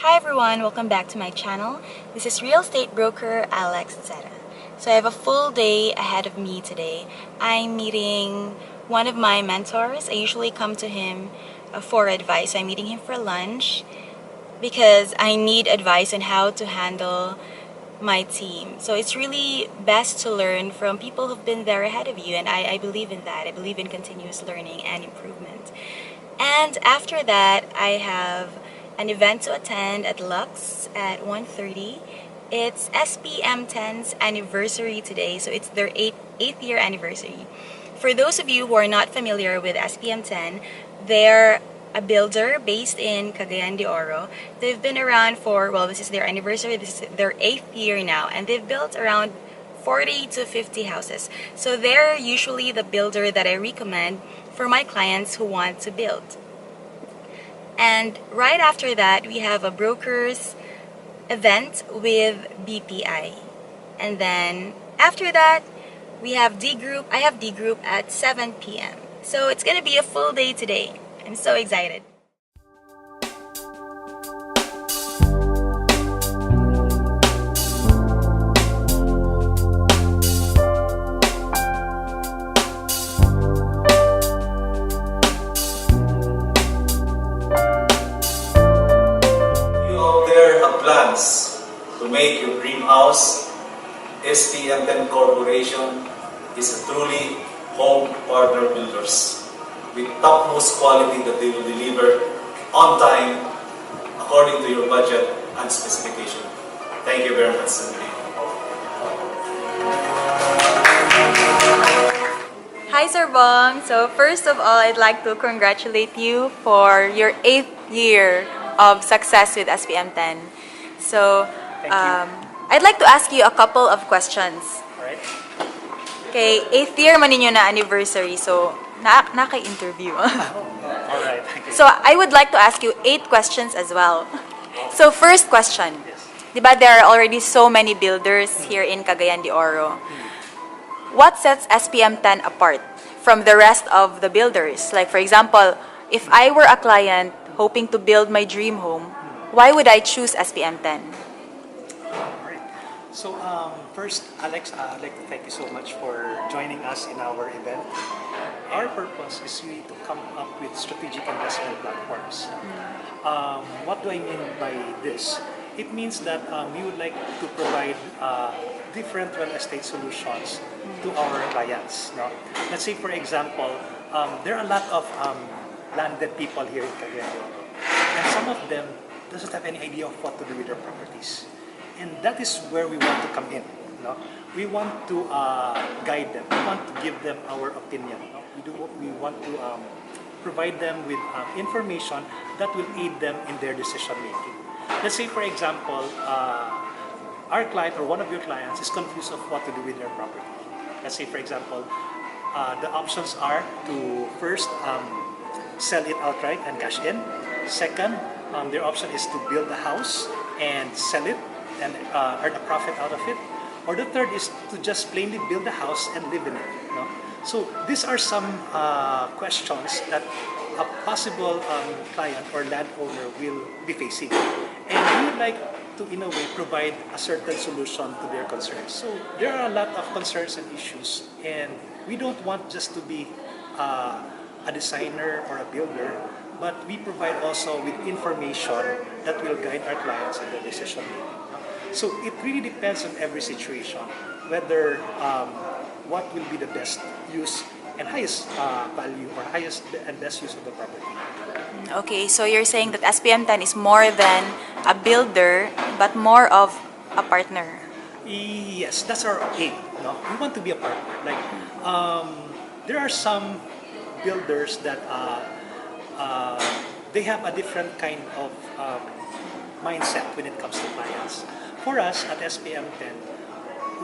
Hi everyone, welcome back to my channel. This is real estate broker Alex Zeta. So I have a full day ahead of me today. I'm meeting one of my mentors. I usually come to him for advice. So I'm meeting him for lunch because I need advice on how to handle my team. So it's really best to learn from people who've been there ahead of you, and I believe in that. I believe in continuous learning and improvement. And after that, I have an event to attend at Lux at 1:30. It's SP10's anniversary today, so it's their eighth year anniversary. For those of you who are not familiar with SPM10, they're a builder based in Cagayan de Oro. They've been around for, well, this is their anniversary, this is their 8th year now, and they've built around 40 to 50 houses. So they're usually the builder that I recommend for my clients who want to build. And right after that, we have a broker's event with BPI. And then after that, we have D group. I have D group at 7 p.m. So it's going to be a full day today. I'm so excited. You out there have plans to make your dream house. SP10 Corporation is a truly home partner builders with topmost quality that they will deliver on time according to your budget and specification. Thank you very much, Sandy. Hi, Sir Bong. So first of all, I'd like to congratulate you for your 8th year of success with SPM10. So I'd like to ask you a couple of questions. Alright. Okay, 8th year man ninyo na anniversary. So naka-interview. Alright. Okay. So I would like to ask you 8 questions as well. So first question. Yes. Diba there are already so many builders here in Cagayan de Oro. What sets SPM10 apart from the rest of the builders? Like for example, if I were a client hoping to build my dream home, why would I choose SPM10? Alright. So first, Alex, I'd like to thank you so much for joining us in our event. Our purpose is really to come up with strategic investment platforms. What do I mean by this? It means that we would like to provide different real estate solutions to our clients. No? Let's say, for example, there are a lot of landed people here in Cagayan de Oro, and some of them doesn't have any idea of what to do with their properties. And that is where we want to come in. No? We want to guide them. We want to give them our opinion. No? We want to provide them with information that will aid them in their decision making. Let's say, for example, our client or one of your clients is confused of what to do with their property. Let's say, for example, the options are to first sell it outright and cash in. Second, their option is to build a house and sell it and earn a profit out of it. Or the third is to just plainly build a house and live in it. No? So these are some questions that a possible client or landowner will be facing. And we would like to, in a way, provide a certain solution to their concerns. So there are a lot of concerns and issues, and we don't want just to be a designer or a builder, but we provide also with information that will guide our clients in their decision making. So it really depends on every situation, whether what will be the best use and highest value or highest and best use of the property. Okay, so you're saying that SPM10 is more than a builder, but more of a partner. Yes, that's our aim. No? We want to be a partner. Like there are some builders that they have a different kind of mindset when it comes to clients. For us at SPM10,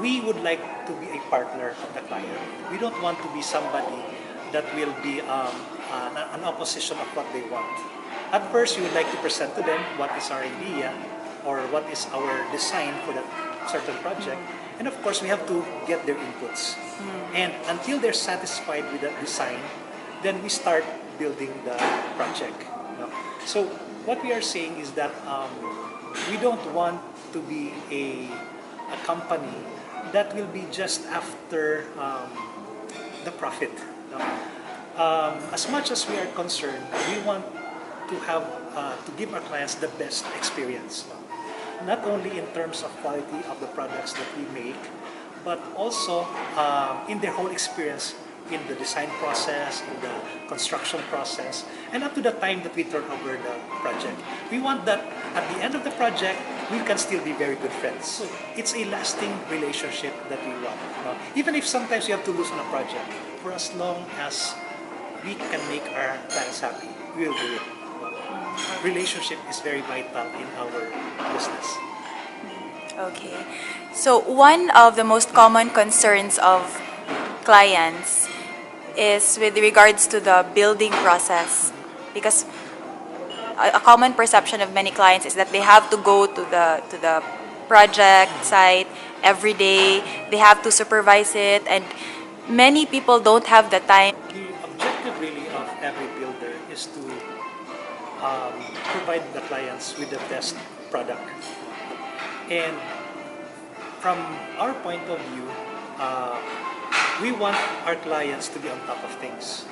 we would like to be a partner of the client. We don't want to be somebody that will be an opposition of what they want. At first, we would like to present to them what is our idea or what is our design for that certain project. And of course, we have to get their inputs. And until they're satisfied with that design, then we start building the project. No? So what we are saying is that we don't want to be a company that will be just after the profit. No? As much as we are concerned, we want to have to give our clients the best experience. No? Not only in terms of quality of the products that we make, but also in their whole experience in the design process, in the construction process, and up to the time that we turn over the project. We want that at the end of the project, we can still be very good friends. So it's a lasting relationship that we want. No? Even if sometimes we have to lose on a project, for as long as we can make our clients happy, we will do it. Relationship is very vital in our business. Okay. So one of the most common concerns of clients is with regards to the building process, because a common perception of many clients is that they have to go to the project site every day. They have to supervise it, and many people don't have the time. The objective really of every builder is to provide the clients with the best product. And from our point of view, we want our clients to be on top of things.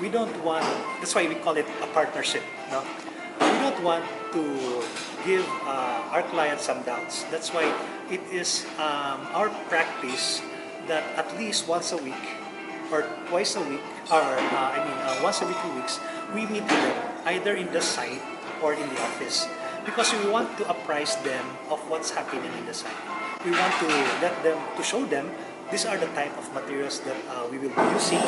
We don't want, that's why we call it a partnership. No? We don't want to give our clients some doubts. That's why it is our practice that at least once a week or twice a week, or once every 2 weeks, we meet them either in the site or in the office, because we want to apprise them of what's happening in the site. We want to to show them these are the type of materials that we will be using.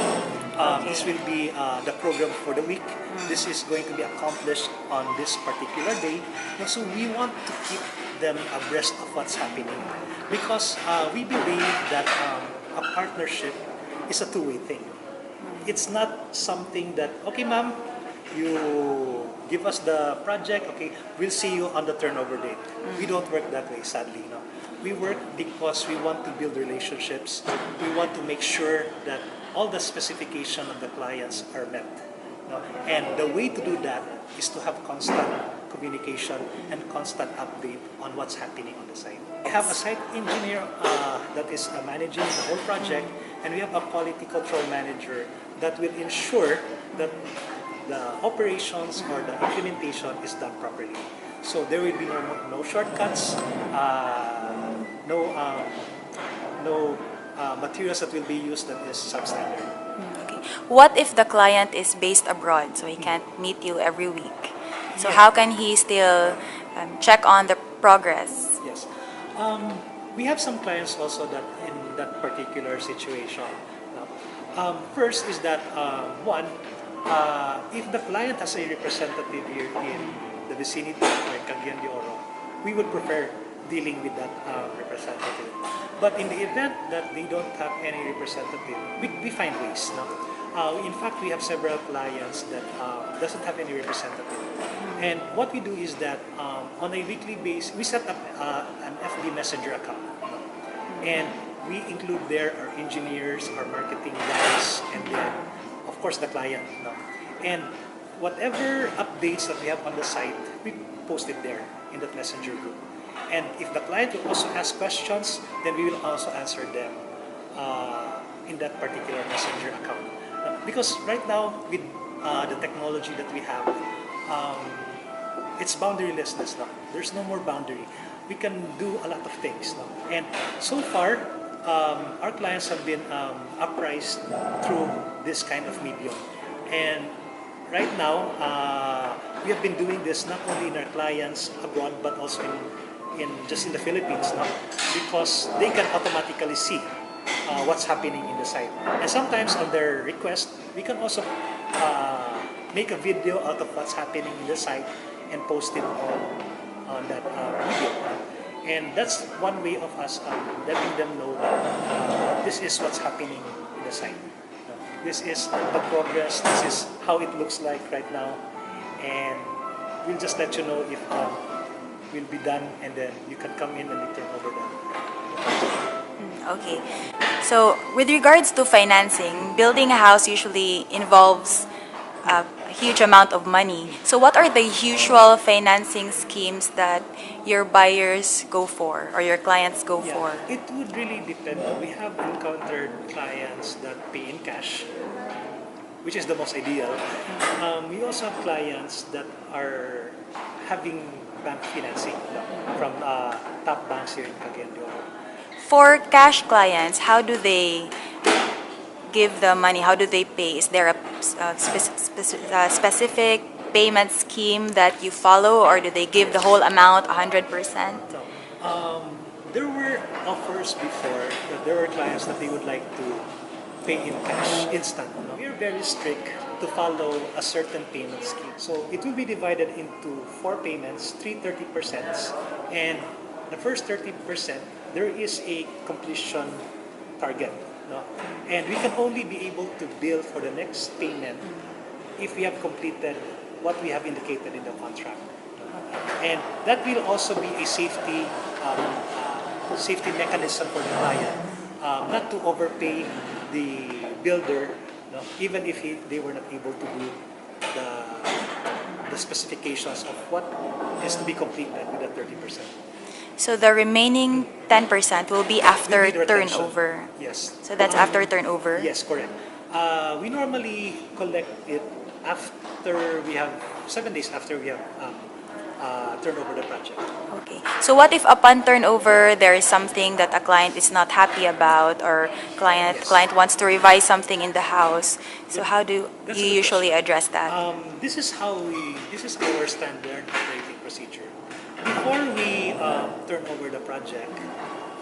This will be the program for the week. This is going to be accomplished on this particular day. And so we want to keep them abreast of what's happening, because we believe that a partnership is a two-way thing. It's not something that, okay ma'am, you give us the project, okay, we'll see you on the turnover date. We don't work that way, sadly. No? We work because we want to build relationships. We want to make sure that all the specifications of the clients are met. No? And the way to do that is to have constant communication and constant update on what's happening on the site. We have a site engineer that is managing the whole project, and we have a quality control manager that will ensure that the operations or the implementation is done properly. So there will be no shortcuts, no materials that will be used that is substandard. Okay. What if the client is based abroad, so he can't meet you every week? So Yeah. how can he still check on the progress? Yes. We have some clients also that in that particular situation. First is that if the client has a representative here in the vicinity like Cagayan de Oro, we would prefer dealing with that representative. But in the event that they don't have any representative, we find ways. No? In fact, we have several clients that doesn't have any representative. And what we do is that on a weekly basis, we set up an FB Messenger account. And we include there our engineers, our marketing guys, and then, of course, the client. No? And whatever updates that we have on the site, we post it there in that messenger group. And if the client will also ask questions, then we will also answer them in that particular messenger account. Because right now, with the technology that we have, it's boundarylessness now. There's no more boundary. We can do a lot of things now. And so far, our clients have been apprised through this kind of medium. And right now, we have been doing this not only in our clients abroad, but also in just in the Philippines now, because they can automatically see what's happening in the site. And sometimes on their request, we can also make a video out of what's happening in the site and post it on that video. And that's one way of us letting them know that this is what's happening in the site. This is the progress, this is how it looks like right now, and we'll just let you know if we'll be done, and then you can come in and we turn over them. Okay. So with regards to financing, building a house usually involves a huge amount of money. So what are the usual financing schemes that your buyers go for or your clients go Yeah, for? it would really depend. We have encountered clients that pay in cash, which is the most ideal. We also have clients that are having bank financing from top banks here in Cagayan de Oro. For cash clients, how do they give the money? How do they pay? Is there a specific payment scheme that you follow, or do they give the whole amount 100%? No. There were offers before that there were clients that they would like to pay in cash instant. We are very strict to follow a certain payment scheme. So it will be divided into 4 payments, 3 30%, and the first 30% there is a completion target. No? And we can only be able to bill for the next payment if we have completed what we have indicated in the contract. And that will also be a safety mechanism for the client, not to overpay the builder, no, even if they were not able to do the, the specifications of what is to be completed with the 30%. So the remaining 10% will be Will after be the retention. turnover. Yes. So that's after turnover? Yes, correct. We normally collect it after we have 7 days after we have turned over the project. Okay. So what if upon turnover there is something that a client is not happy about, or Yes. client wants to revise something in the house? So how do That's you a good usually question. address that? This is our standard operating procedure. Before we turn over the project,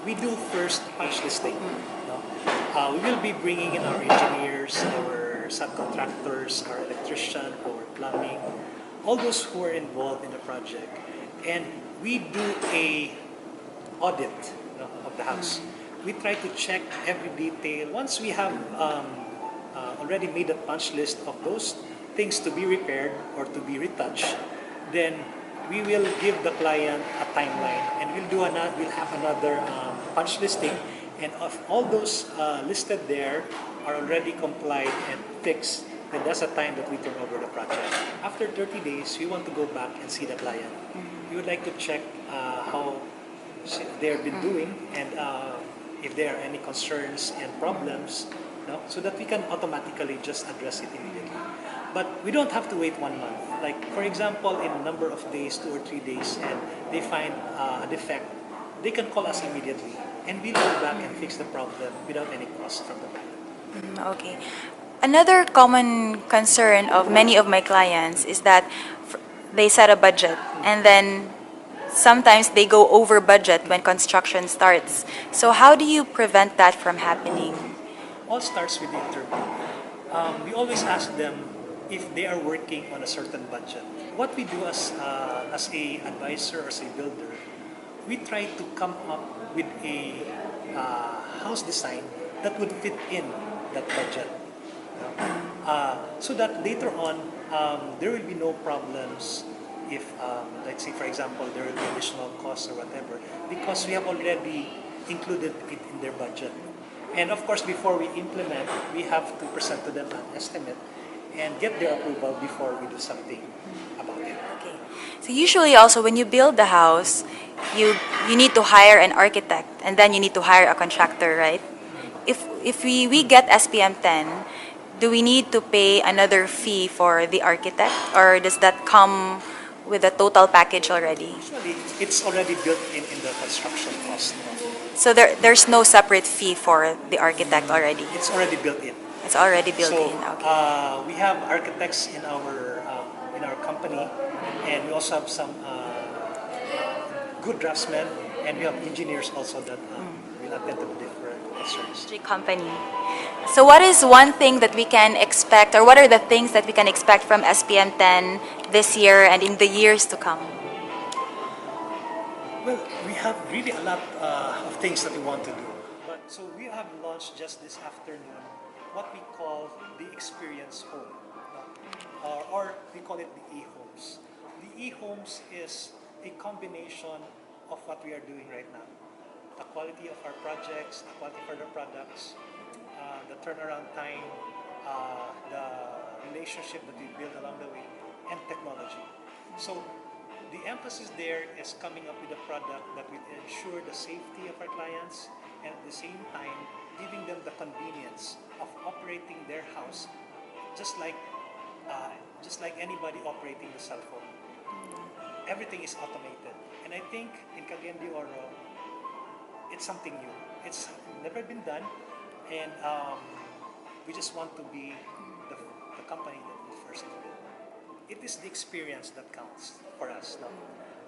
we do first punch listing. No? We will be bringing in our engineers, our subcontractors, our electrician, our plumbing, all those who are involved in the project, and we do a audit, no, of the house. We try to check every detail. Once we have already made a punch list of those things to be repaired or to be retouched, then we will give the client a timeline, and we'll have another punch listing, and of all those listed there are already complied and fixed, then that's the time that we turn over the project. After 30 days, we want to go back and see the client. We would like to check how they have been doing, and if there are any concerns and problems, no, so that we can automatically just address it immediately. But we don't have to wait 1 month. Like, for example, in a number of days, 2 or 3 days, and they find a defect, they can call us immediately, and we'll go back and fix the problem without any cost from the bank. Okay. Another common concern of many of my clients is that they set a budget, and then sometimes they go over budget when construction starts. So how do you prevent that from happening? All starts with the interview. We always ask them if they are working on a certain budget. What we do as a advisor or as a builder, we try to come up with a house design that would fit in that budget. So that later on, there will be no problems if, let's say, for example, there will be additional costs or whatever, because we have already included it in their budget. And of course, before we implement, we have to present to them an estimate and get their approval before we do something about it. Okay. So usually also when you build the house, you need to hire an architect, and then you need to hire a contractor, right? If we get SPM 10, do we need to pay another fee for the architect, or does that come with a total package already? Usually, it's already built in the construction cost. So there's no separate fee for the architect already. It's already built in. It's already built So in. Okay. we have architects in our company, and we also have some good draftsmen, and we have engineers also that will attend to the different concerns. Company. So what is one thing that we can expect, or what are the things that we can expect from SPM 10 this year and in the years to come? Well, we have really a lot of things that we want to do. So we have launched just this afternoon what we call the Experience Home, or we call it the E-Homes. The E-Homes is a combination of what we are doing right now. The quality of our projects, the quality of our products, the turnaround time, the relationship that we build along the way, and technology. So the emphasis there is coming up with a product that will ensure the safety of our clients and at the same time giving them the convenience of operating their house just like anybody operating the cell phone. Everything is automated. And I think in Cagayan de Oro, it's something new. It's never been done, and we just want to be the company that will first do it. It is the experience that counts for us. No?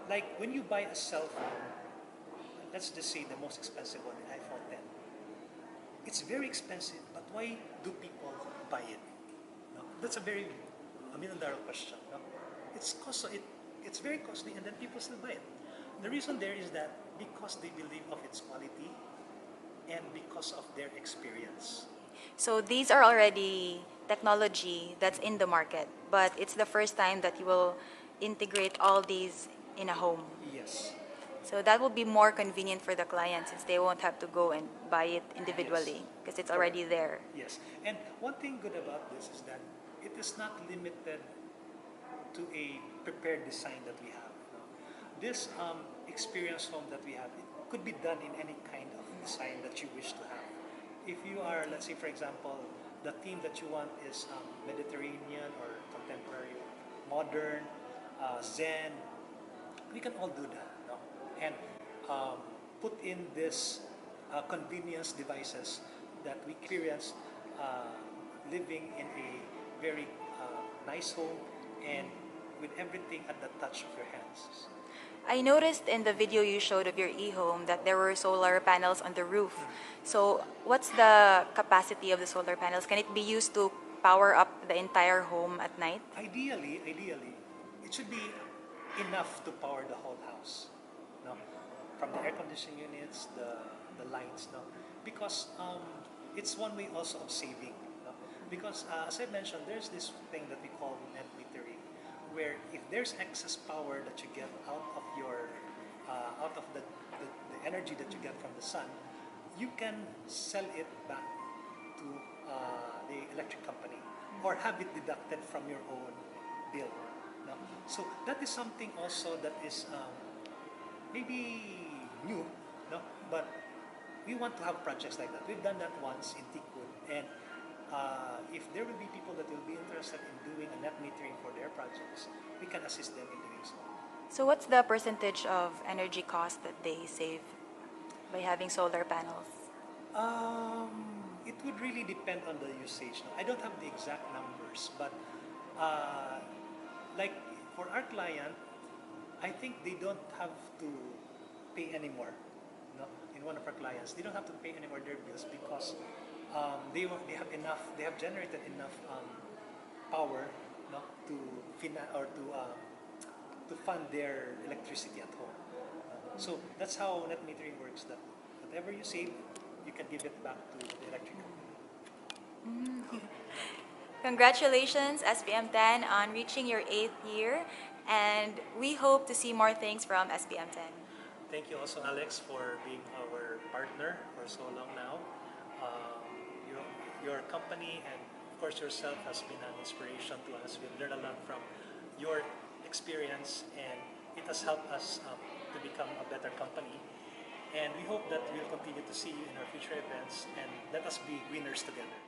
Like when you buy a cell phone, let's just say the most expensive one, the iPhone 10. It's very expensive, but why do people buy it? No? That's a very $1 million question. No? It's very costly, and then people still buy it. The reason there is that because they believe of its quality and because of their experience. So these are already technology that's in the market, but it's the first time that you will integrate all these in a home. Yes. So that will be more convenient for the client since they won't have to go and buy it individually because it's already there. Yes. And one thing good about this is that it is not limited to a prepared design that we have. No? This experience home that we have, it could be done in any kind of design that you wish to have. If you are, let's say for example, the theme that you want is Mediterranean or contemporary, modern, Zen, we can all do that. No? And put in this convenience devices that we experience living in a very nice home and with everything at the touch of your hands. I noticed in the video you showed of your e-home that there were solar panels on the roof. So what's the capacity of the solar panels? Can it be used to power up the entire home at night? Ideally, it should be enough to power the whole house. No? From the air conditioning units, the lights, no? Because it's one way also of saving. No? Because as I mentioned, there's this thing that we call net metering, where if there's excess power that you get out of your out of the energy that you get from the sun, you can sell it back to the electric company or have it deducted from your own bill. No? So that is something also that is maybe new, no? But we want to have projects like that. We've done that once in Tikun, and if there will be people that will be interested in doing a net metering for their projects, we can assist them in doing so. So what's the percentage of energy cost that they save by having solar panels? It would really depend on the usage. No? I don't have the exact numbers, but like for our client, I think they don't have to pay anymore. No? In one of our clients, they don't have to pay anymore their bills because they have enough. They have generated enough power, no, to to fund their electricity at home. So that's how net metering works. That whatever you save, you can give it back to the electric company. Congratulations, SPM10, on reaching your 8th year, and we hope to see more things from SPM10. Thank you also, Alex, for being our partner for so long now. Your company and of course yourself has been an inspiration to us. We've learned a lot from your experience, and it has helped us to become a better company. And we hope that we'll continue to see you in our future events, and let us be winners together.